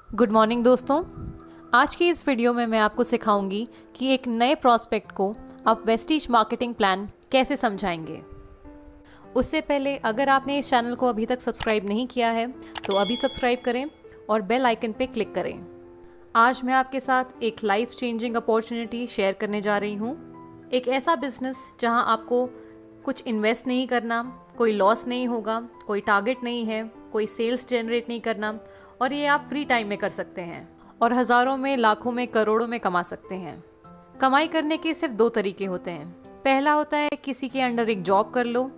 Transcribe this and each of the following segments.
Good morning दोस्तों। आज की इस वीडियो में मैं आपको सिखाऊंगी कि एक नए प्रॉस्पेक्ट को आप वेस्टीज मार्केटिंग प्लान कैसे समझाएंगे। उससे पहले अगर आपने इस चैनल को अभी तक सब्सक्राइब नहीं किया है तो अभी सब्सक्राइब करें और बेल आइकन पे क्लिक करें। आज मैं आपके साथ एक लाइफ चेंजिंग अपॉर्चुनिटी शेयर करने जा रही हूँ। एक ऐसा बिजनेस जहाँ आपको कुछ इन्वेस्ट नहीं करना, कोई लॉस नहीं होगा, कोई टारगेट नहीं है, कोई सेल्स जनरेट नहीं करना और ये आप फ्री टाइम में कर सकते हैं और हज़ारों में, लाखों में, करोड़ों में कमा सकते हैं। कमाई करने के सिर्फ दो तरीके होते हैं। पहला होता है किसी के अंडर एक जॉब कर लो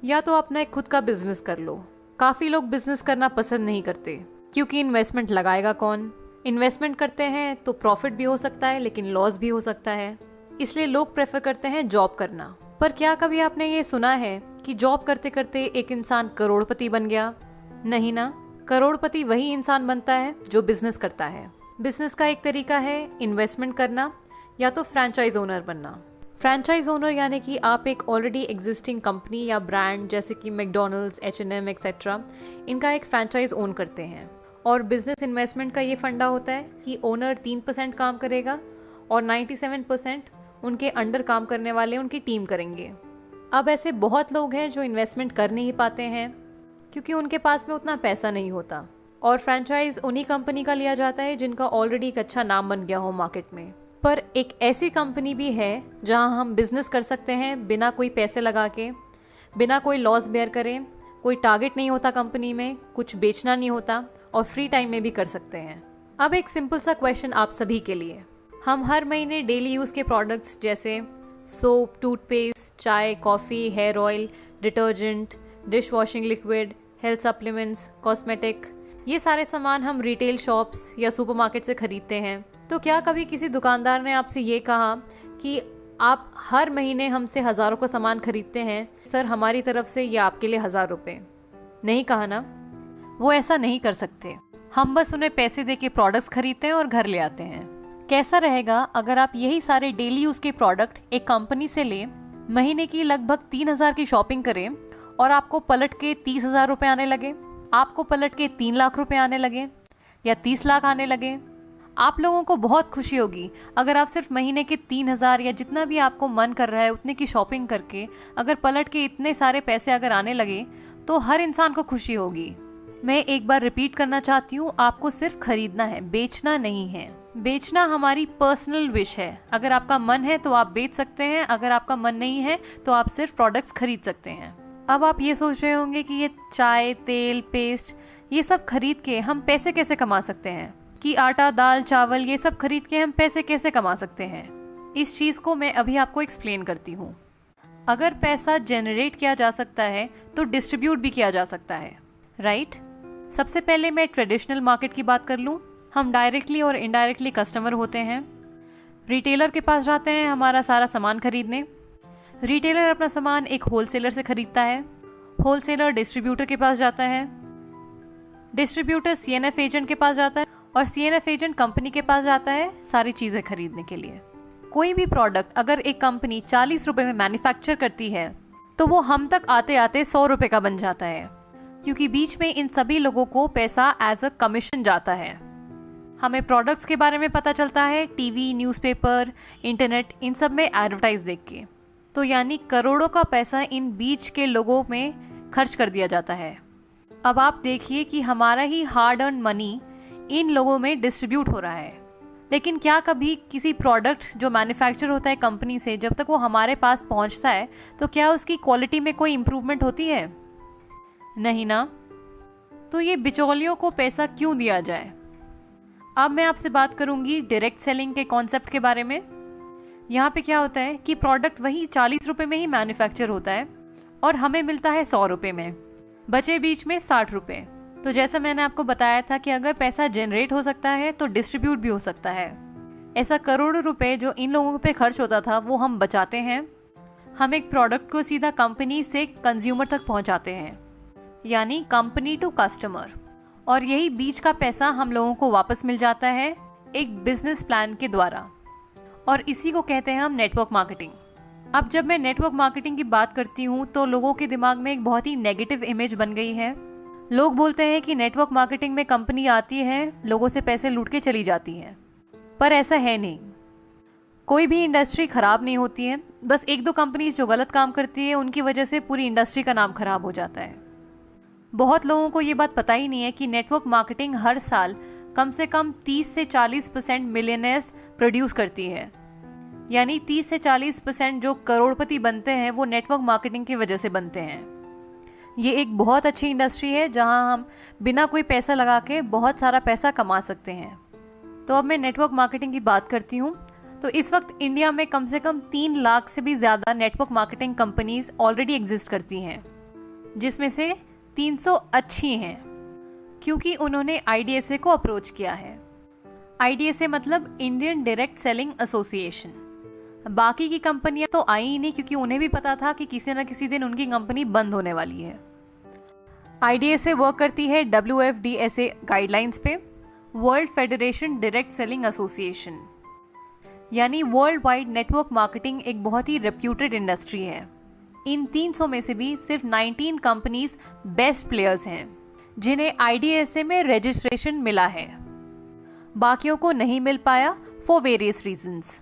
या तो अपना एक खुद का बिजनेस कर लो। काफ़ी लोग बिजनेस करना पसंद नहीं करते क्योंकि इन्वेस्टमेंट लगाएगा कौन। इन्वेस्टमेंट करते हैं तो प्रॉफिट भी हो सकता है लेकिन लॉस भी हो सकता है, इसलिए लोग प्रेफर करते हैं जॉब करना। पर क्या कभी आपने ये सुना है कि जॉब करते करते एक इंसान करोड़पति बन गया? नहीं ना। करोड़पति वही इंसान बनता है जो बिजनेस करता है। बिजनेस का एक तरीका है इन्वेस्टमेंट करना या तो फ्रेंचाइज ओनर बनना। फ्रेंचाइज ओनर यानी कि आप एक ऑलरेडी एग्जिस्टिंग कंपनी या ब्रांड जैसे कि मैकडॉनल्ड्स, H&M एक्सेट्रा, इनका एक फ्रेंचाइज ओन करते हैं। और बिजनेस इन्वेस्टमेंट का ये फंडा होता है कि ओनर 3% काम करेगा और 97% उनके अंडर काम करने वाले उनकी टीम करेंगे। अब ऐसे बहुत लोग हैं जो इन्वेस्टमेंट कर नहीं पाते हैं क्योंकि उनके पास में उतना पैसा नहीं होता और फ्रेंचाइज उन्हीं कंपनी का लिया जाता है जिनका ऑलरेडी एक अच्छा नाम बन गया हो मार्केट में। पर एक ऐसी कंपनी भी है जहां हम बिजनेस कर सकते हैं बिना कोई पैसे लगा के, बिना कोई लॉस बेयर करें, कोई टारगेट नहीं होता कंपनी में, कुछ बेचना नहीं होता और फ्री टाइम में भी कर सकते हैं। अब एक सिंपल सा क्वेश्चन आप सभी के लिए। हम हर महीने डेली यूज़ के प्रोडक्ट्स जैसे सोप, टूथपेस्ट, चाय, coffee, hair oil, detergent, dish washing liquid, health supplements, cosmetic, ये सारे सामान हम रिटेल शॉप्स या सुपरमार्केट से खरीदते हैं। तो क्या कभी किसी दुकानदार ने आपसे ये कहा कि आप हर महीने हमसे हज़ारों का सामान खरीदते हैं, सर हमारी तरफ से ये आपके लिए 1000 रुपये? नहीं कहा ना। वो ऐसा नहीं कर सकते। हम बस उन्हें पैसे दे के प्रोडक्ट्स खरीदते हैं और घर ले आते हैं। कैसा रहेगा अगर आप यही सारे डेली यूज़ के प्रोडक्ट एक कंपनी से लें, महीने की लगभग 3000 की शॉपिंग करें और आपको पलट के 30,000 रुपये आने लगे, आपको पलट के 3 लाख रुपए आने लगे या 30 लाख आने लगे। आप लोगों को बहुत खुशी होगी अगर आप सिर्फ महीने के 3000 या जितना भी आपको मन कर रहा है उतने की शॉपिंग करके अगर पलट के इतने सारे पैसे अगर आने लगे तो हर इंसान को खुशी होगी। मैं एक बार रिपीट करना चाहती हूँ, आपको सिर्फ खरीदना है, बेचना नहीं है। बेचना हमारी पर्सनल विश है। अगर आपका मन है तो आप बेच सकते हैं, अगर आपका मन नहीं है तो आप सिर्फ प्रोडक्ट्स खरीद सकते हैं। अब आप ये सोच रहे होंगे कि ये चाय, तेल, पेस्ट, ये सब खरीद के हम पैसे कैसे कमा सकते हैं, कि आटा, दाल, चावल ये सब खरीद के हम पैसे कैसे कमा सकते हैं। इस चीज़ को मैं अभी आपको एक्सप्लेन करती हूँ। अगर पैसा जनरेट किया जा सकता है तो डिस्ट्रीब्यूट भी किया जा सकता है, राइट? सबसे पहले मैं ट्रेडिशनल मार्केट की बात कर लूँ। हम डायरेक्टली और इनडायरेक्टली कस्टमर होते हैं। रिटेलर के पास जाते हैं हमारा सारा सामान खरीदने। रिटेलर अपना सामान एक होलसेलर से खरीदता है, होलसेलर डिस्ट्रीब्यूटर के पास जाता है, डिस्ट्रीब्यूटर CNF एजेंट के पास जाता है और CNF एजेंट कंपनी के पास जाता है सारी चीज़ें खरीदने के लिए। कोई भी प्रोडक्ट अगर एक कंपनी 40 रुपये में मैन्युफैक्चर करती है तो वो हम तक आते आते 100 रुपये का बन जाता है क्योंकि बीच में इन सभी लोगों को पैसा एज अ कमीशन जाता है। हमें प्रोडक्ट्स के बारे में पता चलता है टीवी, न्यूज़पेपर, इंटरनेट, इन सब में एडवर्टाइज देख के। तो यानी करोड़ों का पैसा इन बीच के लोगों में खर्च कर दिया जाता है। अब आप देखिए कि हमारा ही हार्ड अर्न मनी इन लोगों में डिस्ट्रीब्यूट हो रहा है। लेकिन क्या कभी किसी प्रोडक्ट जो मैन्युफैक्चर होता है कंपनी से, जब तक वो हमारे पास पहुंचता है तो क्या उसकी क्वालिटी में कोई इम्प्रूवमेंट होती है? नहीं ना। तो ये बिचौलियों को पैसा क्यों दिया जाए? अब मैं आपसे बात करूंगी डायरेक्ट सेलिंग के कॉन्सेप्ट के बारे में। यहाँ पे क्या होता है कि प्रोडक्ट वही 40 रुपये में ही मैन्युफैक्चर होता है और हमें मिलता है 100 रुपये में, बचे बीच में 60 रुपये। तो जैसा मैंने आपको बताया था कि अगर पैसा जनरेट हो सकता है तो डिस्ट्रीब्यूट भी हो सकता है। ऐसा करोड़ों रुपए जो इन लोगों पे खर्च होता था वो हम बचाते हैं। हम एक प्रोडक्ट को सीधा कंपनी से कंज्यूमर तक पहुँचाते हैं, यानी कंपनी टू कस्टमर, और यही बीच का पैसा हम लोगों को वापस मिल जाता है एक बिजनेस प्लान के द्वारा, और इसी को कहते हैं हम नेटवर्क मार्केटिंग। अब जब मैं नेटवर्क मार्केटिंग की बात करती हूँ तो लोगों के दिमाग में एक बहुत ही नेगेटिव इमेज बन गई है। लोग बोलते हैं कि नेटवर्क मार्केटिंग में कंपनी आती है, लोगों से पैसे लूट के चली जाती है, पर ऐसा है नहीं। कोई भी इंडस्ट्री खराब नहीं होती है, बस एक दो कंपनीज जो गलत काम करती है उनकी वजह से पूरी इंडस्ट्री का नाम खराब हो जाता है। बहुत लोगों को ये बात पता ही नहीं है कि नेटवर्क मार्केटिंग हर साल कम से कम 30 से 40% मिलियनेयर्स प्रोड्यूस करती है। यानी 30 से 40% जो करोड़पति बनते हैं वो नेटवर्क मार्केटिंग की वजह से बनते हैं। ये एक बहुत अच्छी इंडस्ट्री है जहां हम बिना कोई पैसा लगा के बहुत सारा पैसा कमा सकते हैं। तो अब मैं नेटवर्क मार्केटिंग की बात करती हूँ। तो इस वक्त इंडिया में कम से कम 3 लाख से भी ज़्यादा network marketing companies already exist करती हैं, जिसमें से 300 अच्छी हैं क्योंकि उन्होंने IDSA को अप्रोच किया है। IDSA मतलब इंडियन डायरेक्ट सेलिंग एसोसिएशन। बाकी की कंपनियां तो आई ही नहीं क्योंकि उन्हें भी पता था कि किसी न किसी दिन उनकी कंपनी बंद होने वाली है। IDSA वर्क करती है WFDSA गाइडलाइंस पे, world federation direct selling association. यानी वर्ल्ड वाइड नेटवर्क मार्केटिंग एक बहुत ही रेप्यूटेड इंडस्ट्री है। इन 300 में से भी सिर्फ 19 कंपनीज बेस्ट प्लेयर्स हैं जिन्हें IDSA में रजिस्ट्रेशन मिला है। बाकियों को नहीं मिल पाया फॉर वेरियस रीजंस।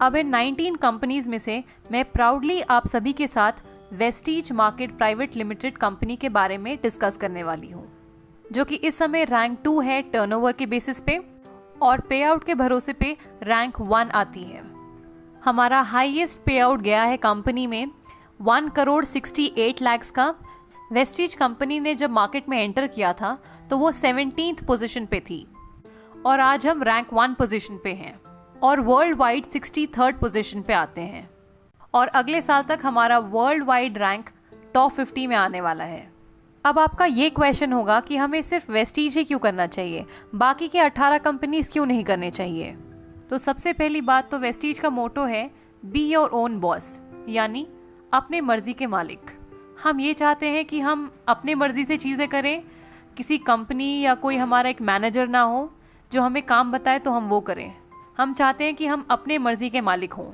अब इन 19 कंपनीज में से मैं प्राउडली आप सभी के साथ Vestige market private limited company के बारे में डिस्कस करने वाली हूँ, जो कि इस समय रैंक 2 है टर्नओवर के बेसिस पे और पे आउट के भरोसे पे रैंक 1 आती है। हमारा हाईएस्ट पे आउट गया है कंपनी में 1,68 लाख का। वेस्टीज कंपनी ने जब मार्केट में एंटर किया था तो वो 17th पोजीशन पे थी और आज हम रैंक 1 पोजीशन पे हैं और वर्ल्ड वाइड 63rd पोजीशन पे आते हैं। और अगले साल तक हमारा वर्ल्ड वाइड रैंक टॉप 50 में आने वाला है। अब आपका ये क्वेश्चन होगा कि हमें सिर्फ वेस्टीज ही क्यों करना चाहिए, बाकी के 18 कंपनीज क्यों नहीं करने चाहिए। तो सबसे पहली बात तो वेस्टीज का मोटो है बी योर ओन बॉस, यानी अपने मर्जी के मालिक। हम ये चाहते हैं कि हम अपने मर्जी से चीज़ें करें, किसी कंपनी या कोई हमारा एक मैनेजर ना हो जो हमें काम बताए तो हम वो करें। हम चाहते हैं कि हम अपने मर्जी के मालिक हों।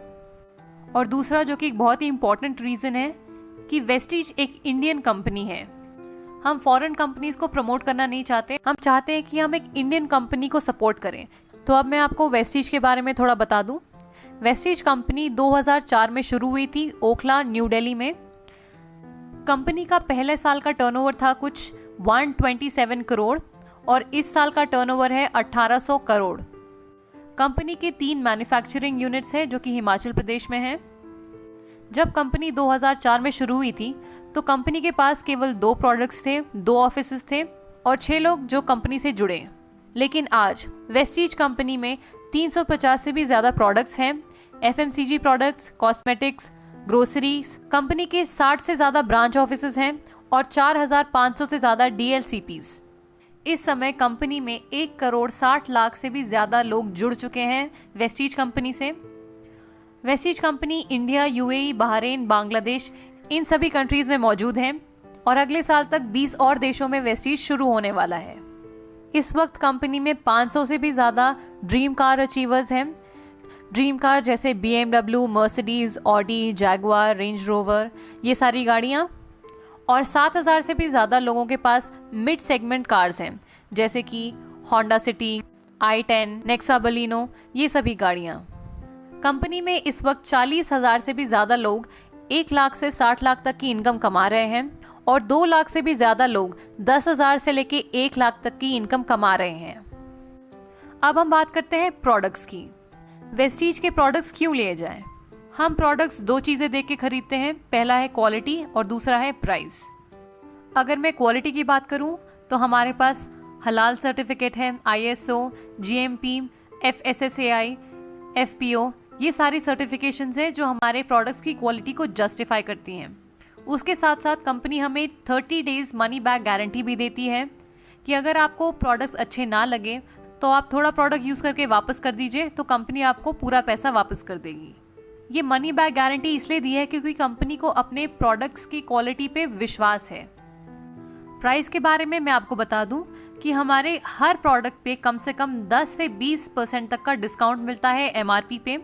और दूसरा जो कि एक बहुत ही इंपॉर्टेंट रीज़न है कि वेस्टीज एक इंडियन कंपनी है। हम फॉरेन कंपनीज को प्रमोट करना नहीं चाहते, हम चाहते हैं कि हम एक इंडियन कंपनी को सपोर्ट करें। तो अब मैं आपको वेस्टीज के बारे में थोड़ा बता दूं। वेस्टीज कंपनी 2004 में शुरू हुई थी ओखला, न्यू दिल्ली में। कंपनी का पहले साल का टर्नओवर था कुछ 127 करोड़ और इस साल का टर्नओवर है 1800 करोड़। कंपनी के 3 मैन्युफैक्चरिंग यूनिट्स हैं जो कि हिमाचल प्रदेश में हैं। जब कंपनी 2004 में शुरू हुई थी तो कंपनी के पास केवल 2 प्रोडक्ट्स थे, 2 ऑफिसेस थे और 6 लोग जो कंपनी से जुड़े। लेकिन आज वेस्टीज कंपनी में 350 से भी ज़्यादा प्रोडक्ट्स हैं। FMCG products, cosmetics, groceries. Company के 60 से ज़्यादा ब्रांच ऑफिसेस हैं और 4500 से ज़्यादा DLCPs। इस समय कंपनी में 1,60,00,000 से भी ज़्यादा लोग जुड़ चुके हैं वेस्टीज कंपनी से। Vestige company India, UAE, Bahrain, Bangladesh इन सभी कंट्रीज़ में मौजूद हैं और अगले साल तक 20 और देशों में वेस्टीज शुरू होने वाला है। इस वक्त कंपनी में 500 से भी ज़्यादा ड्रीम कार अचीवर्स हैं। ड्रीम कार जैसे BMW, Mercedes, Audi, Jaguar, range rover, ये सारी गाड़ियाँ। और 7,000 से भी ज़्यादा लोगों के पास मिड सेगमेंट कार्स हैं जैसे कि Honda city, i10, Nexa Baleno, ये सभी गाड़ियाँ। कंपनी में इस वक्त 40,000 से भी ज़्यादा लोग 1 लाख से 60 लाख तक की इनकम कमा रहे हैं और 2 लाख से भी ज़्यादा लोग 10,000 से लेके 1 लाख तक की इनकम कमा रहे हैं। अब हम बात करते हैं प्रोडक्ट्स की। वेस्टीज के प्रोडक्ट्स क्यों लिए जाएं? हम प्रोडक्ट्स 2 चीज़ें देख के खरीदते हैं, पहला है क्वालिटी और दूसरा है प्राइस। अगर मैं क्वालिटी की बात करूं तो हमारे पास हलाल सर्टिफिकेट है, ISO, GMP, FSSAI, FPO, ये सारी सर्टिफिकेशंस हैं जो हमारे प्रोडक्ट्स की क्वालिटी को जस्टिफाई करती हैं। उसके साथ साथ कंपनी हमें 30 डेज मनी बैक गारंटी भी देती है कि अगर आपको प्रोडक्ट्स अच्छे ना लगे तो आप थोड़ा प्रोडक्ट यूज़ करके वापस कर दीजिए, तो कंपनी आपको पूरा पैसा वापस कर देगी। ये मनी बैक गारंटी इसलिए दी है क्योंकि कंपनी को अपने प्रोडक्ट्स की क्वालिटी पे विश्वास है। प्राइस के बारे में मैं आपको बता दूं कि हमारे हर प्रोडक्ट पे कम से कम 10 से 20% तक का डिस्काउंट मिलता है MRP पे।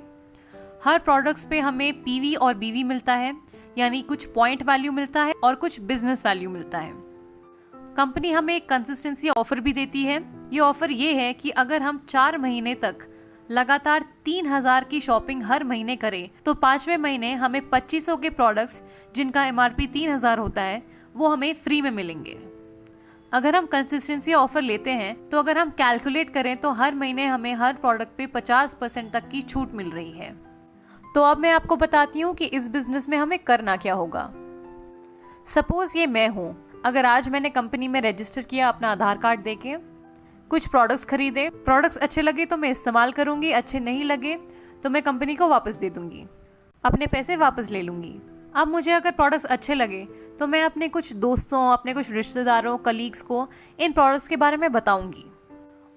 हर प्रोडक्ट्स पे हमें PV और BV मिलता है, यानी कुछ पॉइंट वैल्यू मिलता है और कुछ बिजनेस वैल्यू मिलता है। कंपनी हमें एक कंसिस्टेंसी ऑफर भी देती है। ये ऑफर ये है कि अगर हम 4 महीने तक लगातार 3000 की शॉपिंग हर महीने करें तो 5वें महीने हमें 2500 के प्रोडक्ट्स जिनका MRP 3000 होता है वो हमें फ्री में मिलेंगे। अगर हम कंसिस्टेंसी ऑफर लेते हैं तो अगर हम कैलकुलेट करें तो हर महीने हमें हर प्रोडक्ट पे 50% तक की छूट मिल रही है। तो अब मैं आपको बताती हूँ कि इस बिजनेस में हमें करना क्या होगा। सपोज ये मैं हूँ, अगर आज मैंने कंपनी में रजिस्टर किया अपना आधार कार्ड देके, कुछ प्रोडक्ट्स खरीदे, प्रोडक्ट्स अच्छे लगे तो मैं इस्तेमाल करूंगी, अच्छे नहीं लगे तो मैं कंपनी को वापस दे दूंगी, अपने पैसे वापस ले लूंगी। अब मुझे अगर प्रोडक्ट्स अच्छे लगे तो मैं अपने कुछ दोस्तों, अपने कुछ रिश्तेदारों, कलीग्स को इन प्रोडक्ट्स के बारे में बताऊंगी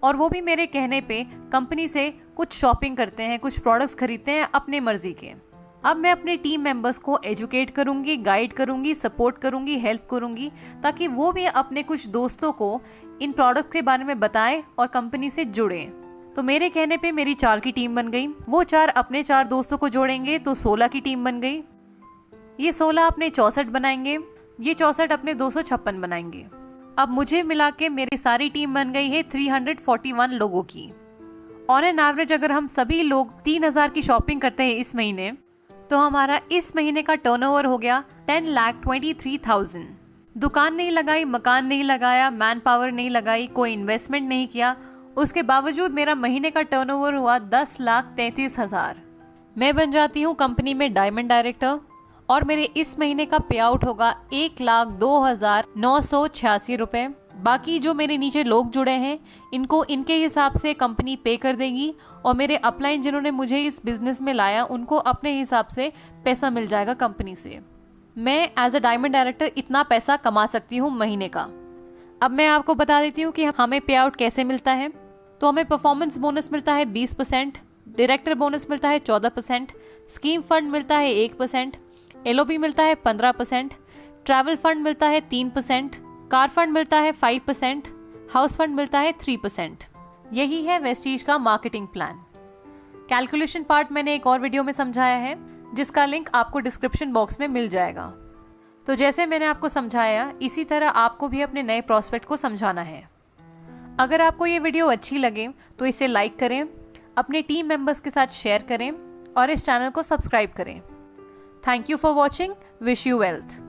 और वो भी मेरे कहने पे कंपनी से कुछ शॉपिंग करते हैं, कुछ प्रोडक्ट्स खरीदते हैं अपने मर्जी के। अब मैं अपने टीम मेंबर्स को एजुकेट करूंगी, गाइड करूंगी, सपोर्ट करूंगी, हेल्प करूंगी ताकि वो भी अपने कुछ दोस्तों को इन प्रोडक्ट के बारे में बताएं और कंपनी से जुड़ें। तो मेरे कहने पे मेरी 4 की टीम बन गई, वो 4 अपने 4 दोस्तों को जोड़ेंगे तो 16 की टीम बन गई, ये 16 अपने 64 बनाएंगे, ये 64 अपने 256 बनाएंगे। अब मुझे मिला के मेरी सारी टीम बन गई है 341 लोगों की। ऑन एन एवरेज अगर हम सभी लोग 3000 की शॉपिंग करते हैं इस महीने तो हमारा इस महीने का टर्नओवर हो गया 10,23,000। दुकान नहीं लगाई, मकान नहीं लगाया, मैन पावर नहीं लगाई, कोई इन्वेस्टमेंट नहीं किया, उसके बावजूद मेरा महीने का टर्नओवर हुआ 10,33,000। मैं बन जाती हूँ कंपनी में डायमंड डायरेक्टर और मेरे इस महीने का पे आउट होगा 1,02,986 रुपए। बाकी जो मेरे नीचे लोग जुड़े हैं इनको इनके हिसाब से कंपनी पे कर देगी और मेरे अपलाइन जिन्होंने मुझे इस बिजनेस में लाया उनको अपने हिसाब से पैसा मिल जाएगा कंपनी से। मैं एज अ डायमंड डायरेक्टर इतना पैसा कमा सकती हूँ महीने का। अब मैं आपको बता देती हूँ कि हमें पे आउट कैसे मिलता है। तो हमें परफॉर्मेंस बोनस मिलता है 20%, डायरेक्टर बोनस मिलता है 14%, स्कीम फंड मिलता है 1%, LOP मिलता है 15%, ट्रैवल फंड मिलता है 3%, कार फंड मिलता है 5%, हाउस फंड मिलता है 3%। यही है वेस्टीज का मार्केटिंग प्लान। कैलकुलेशन पार्ट मैंने एक और वीडियो में समझाया है जिसका लिंक आपको डिस्क्रिप्शन बॉक्स में मिल जाएगा। तो जैसे मैंने आपको समझाया इसी तरह आपको भी अपने नए प्रॉस्पेक्ट को समझाना है। अगर आपको ये वीडियो अच्छी लगे तो इसे लाइक करें, अपने टीम मेंबर्स के साथ शेयर करें और इस चैनल को सब्सक्राइब करें। Thank you for watching. Wish you wealth.